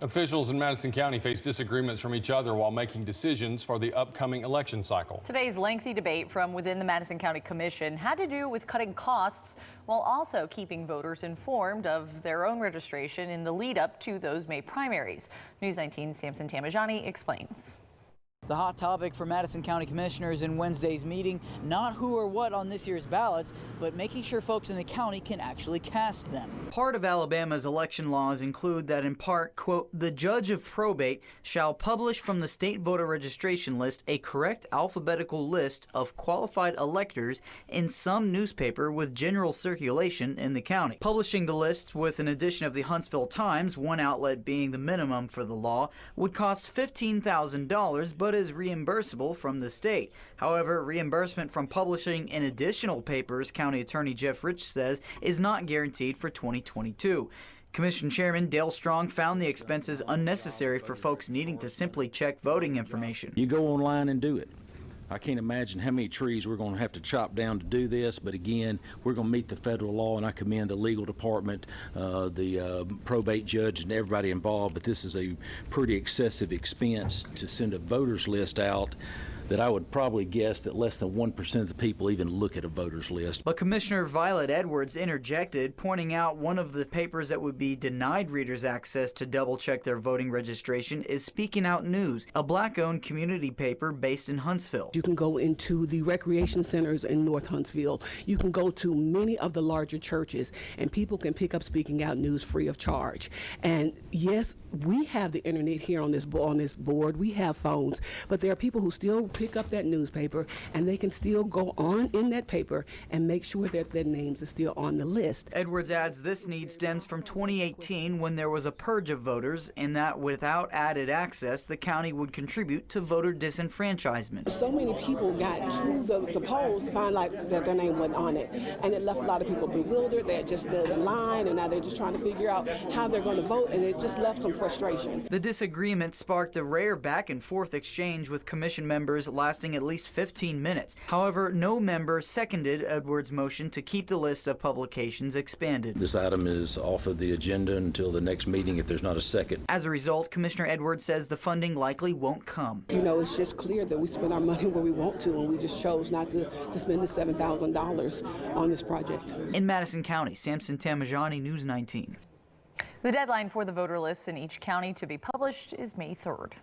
Officials in Madison County face disagreements from each other while making decisions for the upcoming election cycle. Today's lengthy debate from within the Madison County Commission had to do with cutting costs while also keeping voters informed of their own registration in the lead up to those May primaries. News 19's Samson Tamajani explains. The hot topic for Madison County Commissioners in Wednesday's meeting, not who or what on this year's ballots, but making sure folks in the county can actually cast them. Part of Alabama's election laws include that in part, quote, the judge of probate shall publish from the state voter registration list a correct alphabetical list of qualified electors in some newspaper with general circulation in the county. Publishing the list with an edition of the Huntsville Times, one outlet being the minimum for the law, would cost $15,000, but is reimbursable from the state. However, reimbursement from publishing in additional papers, County Attorney Jeff Rich says, is not guaranteed for 2022. Commission Chairman Dale Strong found the expenses unnecessary for folks needing to simply check voting information. You go online and do it. I can't imagine how many trees we're going to have to chop down to do this, but again, we're going to meet the federal law, and I commend the legal department, the probate judge, and everybody involved, but this is a pretty excessive expense to send a voters list out that I would probably guess that less than 1% of the people even look at a voters list. But Commissioner Violet Edwards interjected, pointing out one of the papers that would be denied readers access to double-check their voting registration is Speaking Out News, a black-owned community paper based in Huntsville. You can go into the recreation centers in North Huntsville. You can go to many of the larger churches, and people can pick up Speaking Out News free of charge. And yes, we have the internet here on this board. We have phones, but there are people who still pick up that newspaper, and they can still go on in that paper and make sure that their names are still on the list. Edwards adds this need stems from 2018 when there was a purge of voters, and that without added access, the county would contribute to voter disenfranchisement. So many people got to the polls to find out that their name wasn't on it, and it left a lot of people bewildered. They had just stood in line, and now they're just trying to figure out how they're going to vote, and it just left some frustration. The disagreement sparked a rare back-and-forth exchange with commission members lasting at least 15 minutes. However, no member seconded Edwards' motion to keep the list of publications expanded. This item is off of the agenda until the next meeting if there's not a second. As a result, Commissioner Edwards says the funding likely won't come. You know, it's just clear that we spend our money where we want to, and we just chose not to spend the $7,000 on this project. In Madison County, Samson Tamajani, News 19. The deadline for the voter lists in each county to be published is May 3rd.